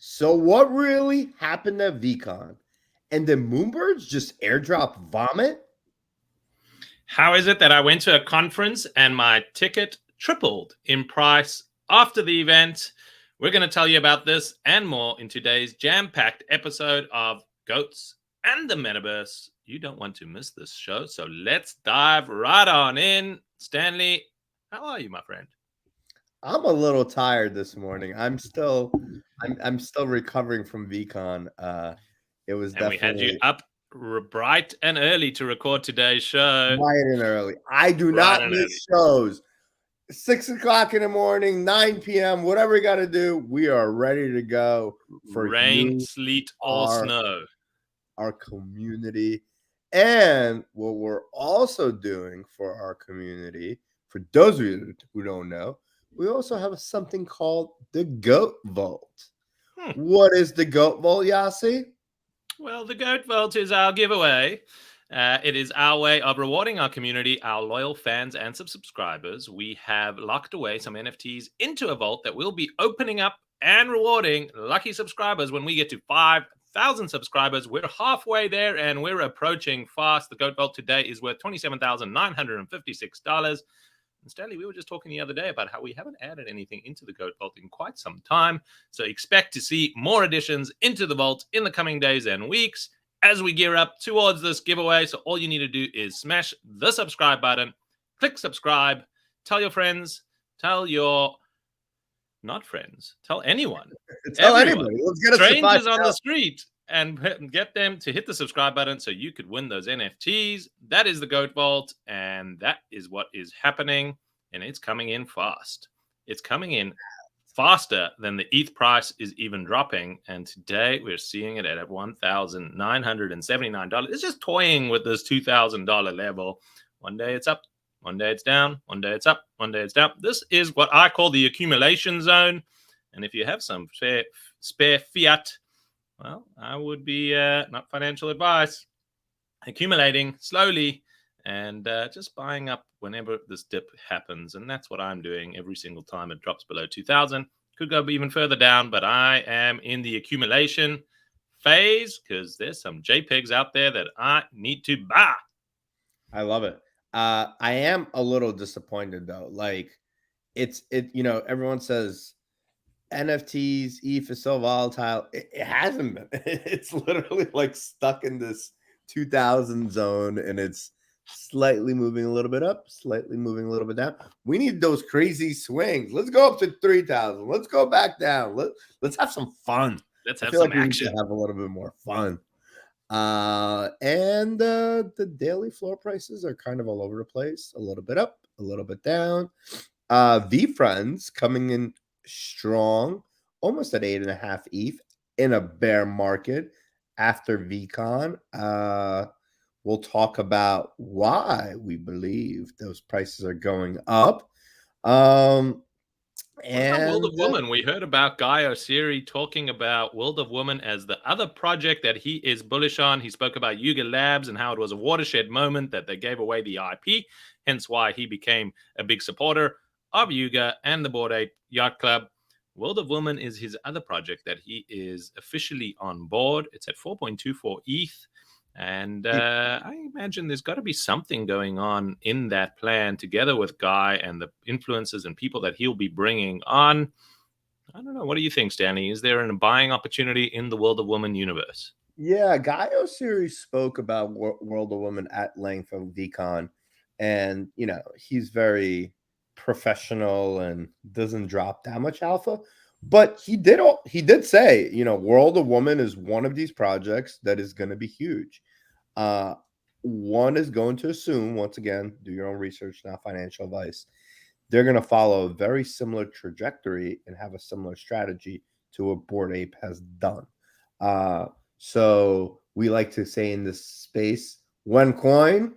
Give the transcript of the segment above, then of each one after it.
So what really happened at Veecon? And then Moonbirds just airdrop vomit? How is it that I went to a conference and my ticket tripled in price after the event? We're going to tell you about this and more in today's jam-packed episode of Goats and the Metaverse. You don't want to miss this show, so let's dive right on in. Stanley, how are you, my friend? I'm a little tired this morning. I'm still recovering from VCon. It was And we had you definitely up bright and early to record today's show. bright and early. I do Bright not and miss early. shows. 6 o'clock in the morning, 9 p.m., whatever we got to do, we are ready to go for Rain, you, sleet, or snow. our community. And what we're also doing for our community, for those of you who don't know, we also have something called the Goat Vault. What is the Goat Vault, Yossi? Well, the Goat Vault is our giveaway. It is our way of rewarding our community, our loyal fans and subscribers. We have locked away some NFTs into a vault that we'll be opening up and rewarding lucky subscribers when we get to 5,000 subscribers. We're halfway there and we're approaching fast. The Goat Vault today is worth $27,956. And Stanley, we were just talking the other day about how we haven't added anything into the Goat Vault in quite some time. So expect to see more additions into the vault in the coming days and weeks as we gear up towards this giveaway. So all you need to do is smash the subscribe button, click subscribe, tell your friends, tell your not friends, tell anyone, Tell everyone, anybody. Let's get us strangers to on the street, and get them to hit the subscribe button so you could win those NFTs. That is the Goat Vault, and that is what is happening, and it's coming in fast. It's coming in faster than the ETH price is even dropping, and today we're seeing it at $1,979. It's just toying with this $2,000 level. One day it's up, one day it's down, one day it's up, one day it's down. This is what I call the accumulation zone, and if you have some spare fiat, well, I would be, not financial advice, accumulating slowly and just buying up whenever this dip happens. And that's what I'm doing every single time it drops below 2,000. Could go even further down, but I am in the accumulation phase because there's some JPEGs out there that I need to buy. I love it. I am a little disappointed though. Like everyone says NFTs, ETH is so volatile. It hasn't been. It's literally like stuck in this 2000 zone, and it's slightly moving a little bit up, slightly moving a little bit down. We need those crazy swings. Let's go up to 3,000. Let's go back down. Let's have some fun. Let's have some action. We need to have a little bit more fun. And the daily floor prices are kind of all over the place. A little bit up, a little bit down. VFriends coming in strong, almost at 8.5 ETH in a bear market after VCon. We'll talk about why we believe those prices are going up. And World of Woman, we heard about Guy Oseary talking about World of Woman as the other project that he is bullish on. He spoke about Yuga Labs and how it was a watershed moment that they gave away the IP, hence why he became a big supporter of Yuga and the Bored Ape Yacht Club. World of Woman is his other project that he is officially on board. It's at 4.24 ETH. And I imagine there's got to be something going on in that plan together with Guy and the influences and people that he'll be bringing on. I don't know. What do you think, Stanley? Is there a buying opportunity in the World of Woman universe? Yeah, Guy Oseary spoke about World of Woman at length on VCon. And, he's very professional and doesn't drop that much alpha. But he did say, World of Woman is one of these projects that is going to be huge. One is going to assume, once again, do your own research, not financial advice. They're going to follow a very similar trajectory and have a similar strategy to what Bored Ape has done. So we like to say in this space, one coin,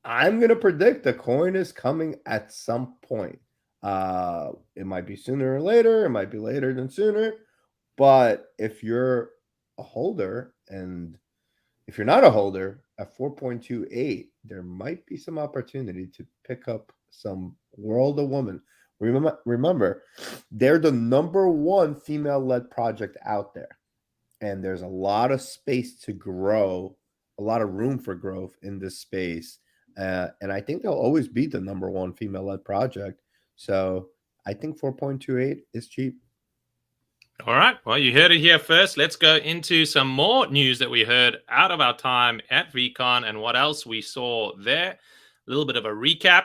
I'm going to predict the coin is coming at some point. It might be sooner or later. It might be later than sooner. But if you're a holder, and if you're not a holder at 4.28, there might be some opportunity to pick up some World of Woman. Remember, they're the #1 female-led project out there, and there's a lot of space to grow, a lot of room for growth in this space, and I think they'll always be the #1 female-led project. So I think 4.28 is cheap. All right. Well, you heard it here first. Let's go into some more news that we heard out of our time at Veecon and what else we saw there. A little bit of a recap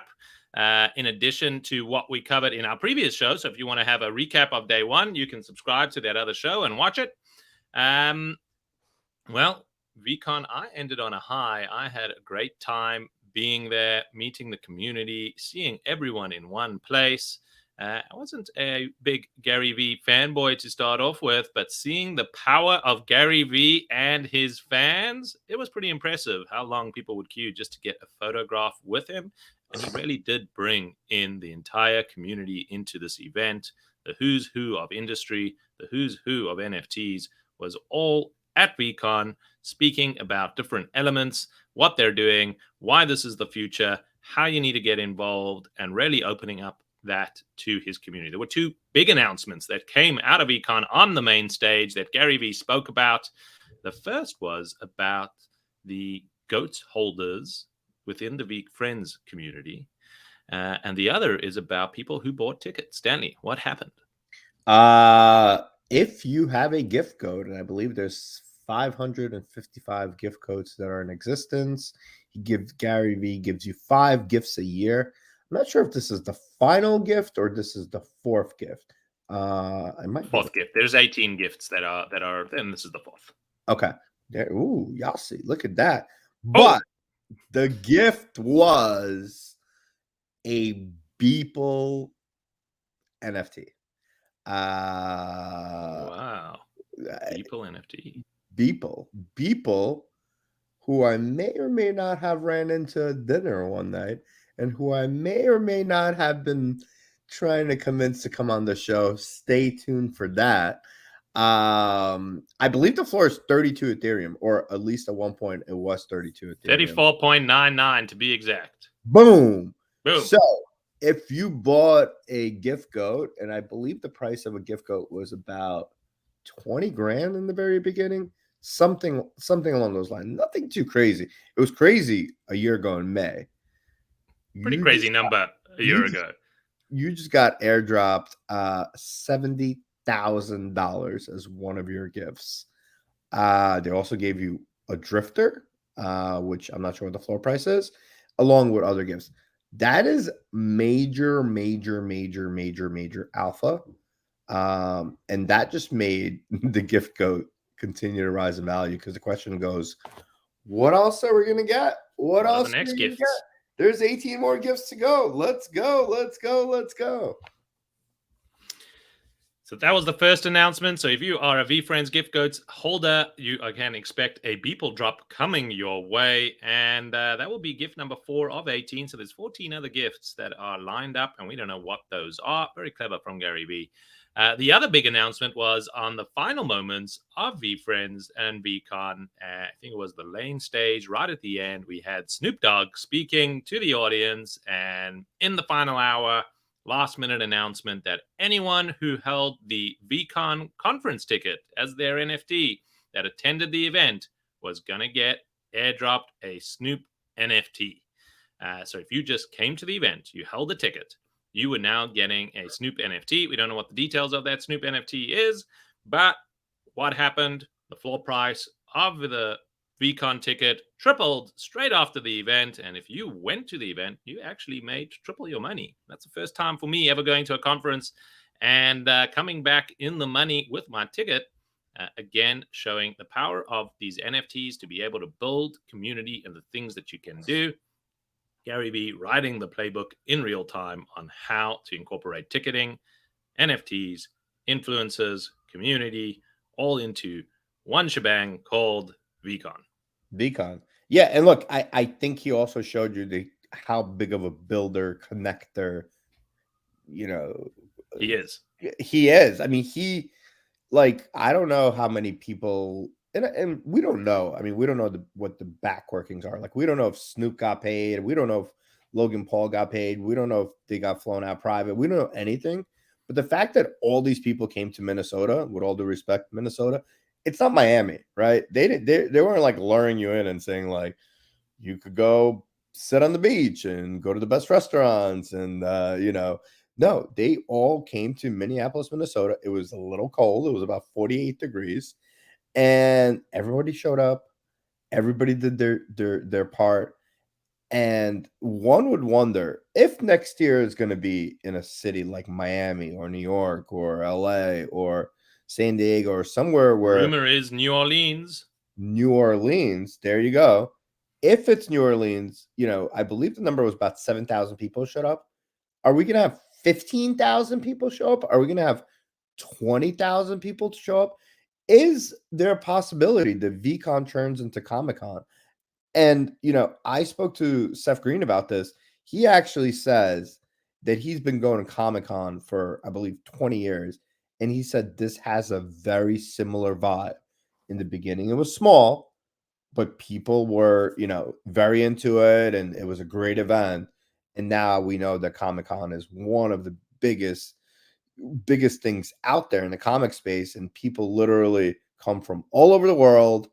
in addition to what we covered in our previous show. So if you want to have a recap of day one, you can subscribe to that other show and watch it. Well, Veecon, I ended on a high. I had a great time being there, meeting the community, seeing everyone in one place. I wasn't a big Gary Vee fanboy to start off with, but seeing the power of Gary Vee and his fans, it was pretty impressive how long people would queue just to get a photograph with him. And he really did bring in the entire community into this event. The who's who of industry, the who's who of NFTs was all at Veecon speaking about different elements, what they're doing, why this is the future, how you need to get involved, and really opening up that to his community. There were two big announcements that came out of Econ on the main stage that Gary Vee spoke about. The first was about the GOATS holders within the Veek Friends community. And the other is about people who bought tickets. Stanley, what happened? If you have a gift code, and I believe there's 555 gift codes that are in existence, Gary Vee gives you 5 gifts a year. I'm not sure if this is the final gift or this is the 4th gift. I might be 4th gift. There's 18 gifts that are, and this is the 4th. Okay. There, ooh, Yossi, look at that. But the gift was a Beeple NFT. Wow. Beeple NFT. Beeple, who I may or may not have ran into dinner one night, and who I may or may not have been trying to convince to come on the show. Stay tuned for that. I believe the floor is 32 Ethereum, or at least at one point it was 32 Ethereum. 34.99 to be exact. Boom. Boom. So if you bought a gift goat, and I believe the price of a gift goat was about 20 grand in the very beginning, something along those lines. Nothing too crazy. It was crazy a year ago in May. Pretty crazy number a year ago. You just got airdropped $70,000 as one of your gifts. They also gave you a drifter, which I'm not sure what the floor price is, along with other gifts. That is major alpha. And that just made the gift goat continue to rise in value, because the question goes, what else are we going to get? What else are the next gifts? There's 18 more gifts to go. Let's go. So that was the first announcement. So if you are a VeeFriends gift codes holder, you can expect a Beeple drop coming your way. And that will be gift number 4 of 18. So there's 14 other gifts that are lined up, and we don't know what those are. Very clever from Gary Vee. The other big announcement was on the final moments of VeeFriends and Veecon. I think it was the lane stage right at the end. We had Snoop Dogg speaking to the audience, and in the final hour, last-minute announcement that anyone who held the Veecon conference ticket as their NFT that attended the event was going to get airdropped a Snoop NFT. So if you just came to the event, you held the ticket, you were now getting a Snoop NFT. We don't know what the details of that Snoop NFT is, but what happened? The floor price of the Veecon ticket tripled straight after the event. And if you went to the event, you actually made triple your money. That's the first time for me ever going to a conference and coming back in the money with my ticket. Again, showing the power of these NFTs to be able to build community and the things that you can do. Gary Vee writing the playbook in real time on how to incorporate ticketing, NFTs, influencers, community, all into one shebang called Veecon. Yeah, and look, I think he also showed you how big of a builder, connector, he is. I mean, I don't know how many people, and we don't know. I mean, we don't know what the back workings are. Like, we don't know if Snoop got paid. We don't know if Logan Paul got paid. We don't know if they got flown out private. We don't know anything. But the fact that all these people came to Minnesota, with all due respect, Minnesota, it's not Miami, right? They weren't like luring you in and saying like you could go sit on the beach and go to the best restaurants and no, they all came to Minneapolis, Minnesota. It was a little cold. It was about 48 degrees, and everybody showed up. Everybody did their part. And one would wonder if next year is going to be in a city like Miami or New York or LA or San Diego or somewhere where Rumor is New Orleans. New Orleans, there you go. If it's New Orleans, I believe the number was about 7,000 people showed up. Are we going to have 15,000 people show up? Are we going to have 20,000 people to show up? Is there a possibility that Veecon turns into Comic-Con? And, I spoke to Seth Green about this. He actually says that he's been going to Comic-Con for, I believe, 20 years. And he said this has a very similar vibe. In the beginning, it was small, but people were, very into it. And it was a great event. And now we know that Comic-Con is one of the biggest things out there in the comic space. And people literally come from all over the world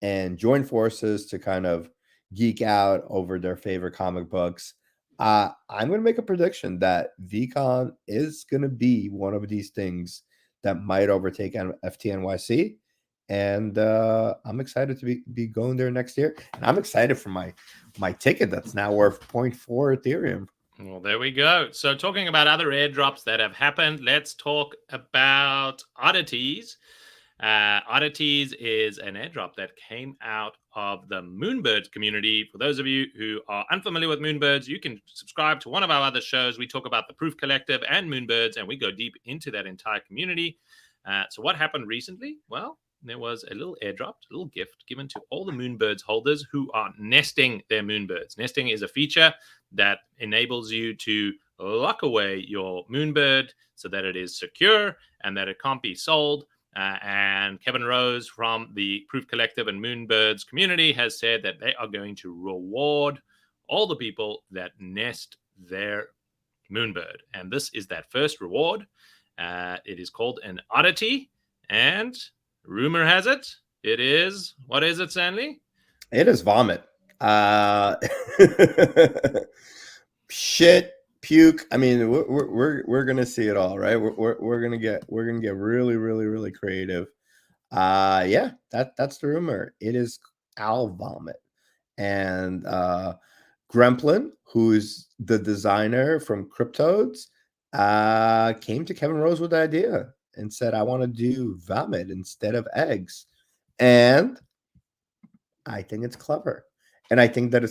and join forces to kind of geek out over their favorite comic books. I'm going to make a prediction that VCon is going to be one of these things that might overtake FTNYC. And I'm excited to be going there next year. And I'm excited for my ticket that's now worth 0.4 Ethereum. Well, there we go. So talking about other airdrops that have happened, let's talk about Oddities. Oddities is an airdrop that came out of the Moonbirds community. For those of you who are unfamiliar with Moonbirds, you can subscribe to one of our other shows. We talk about the Proof Collective and Moonbirds, and we go deep into that entire community. So what happened recently? Well, there was a little airdrop, a little gift given to all the Moonbirds holders who are nesting their Moonbirds. Nesting is a feature that enables you to lock away your Moonbird so that it is secure and that it can't be sold. And Kevin Rose from the Proof Collective and Moonbirds community has said that they are going to reward all the people that nest their Moonbird. And this is that first reward. It is called an Oddity. And rumor has it, it is, what is it, Stanley? It is vomit. Shit, puke. I mean, we're gonna see it all, right? We're gonna get really, really, really creative. Yeah, that's the rumor. It is owl vomit. And Gremplin, who's the designer from Cryptodes, came to Kevin Rose with the idea and said, I want to do vomit instead of eggs. And I think it's clever. And I think that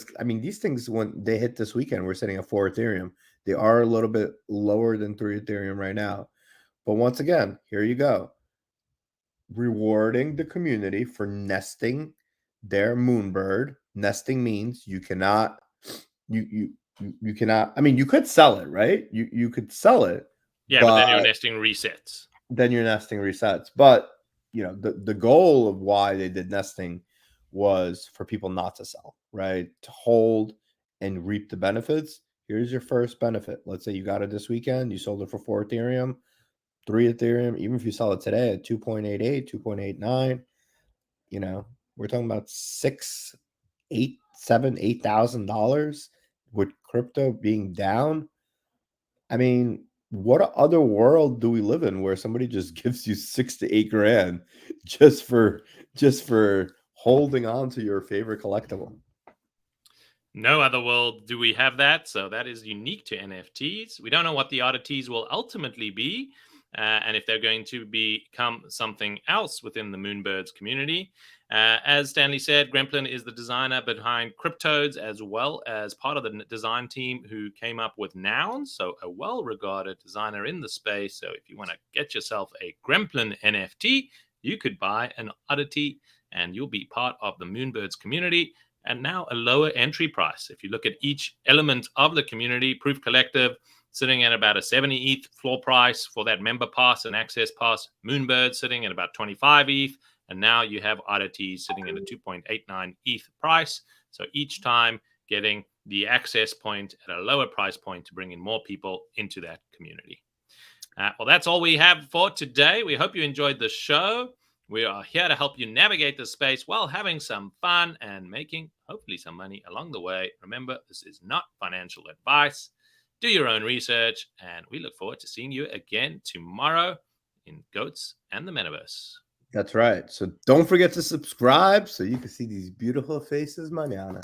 these things, when they hit this weekend, we're sitting at 4 Ethereum. They are a little bit lower than 3 Ethereum right now. But once again, here you go. Rewarding the community for nesting their Moonbird. Nesting means you cannot, you cannot, you could sell it, right? You could sell it. Yeah, but then your nesting resets. But, the goal of why they did nesting was for people not to sell, right? To hold and reap the benefits. Here's your first benefit. Let's say you got it this weekend, you sold it for 4 Ethereum, 3 Ethereum, even if you sell it today at 2.88, 2.89, we're talking about $8,000 with crypto being down. What other world do we live in where somebody just gives you $6,000 to $8,000 just for holding on to your favorite collectible? No other world do we have that, so that is unique to NFTs. We don't know what the oddities will ultimately be, and if they're going to become something else within the Moonbirds community. As Stanley said, Gremplin is the designer behind Cryptodes, as well as part of the design team who came up with Nouns, so a well-regarded designer in the space. So if you want to get yourself a Gremplin NFT, you could buy an oddity, and you'll be part of the Moonbirds community. And now a lower entry price. If you look at each element of the community, Proof Collective sitting at about a 70 ETH floor price for that member pass and access pass. Moonbird sitting at about 25 ETH. And now you have Oddities sitting at a 2.89 ETH price. So each time getting the access point at a lower price point to bring in more people into that community. Well, that's all we have for today. We hope you enjoyed the show. We are here to help you navigate the space while having some fun and making, hopefully, some money along the way. Remember, this is not financial advice. Do your own research, and we look forward to seeing you again tomorrow in Goats and the Metaverse. That's right. So don't forget to subscribe so you can see these beautiful faces mañana.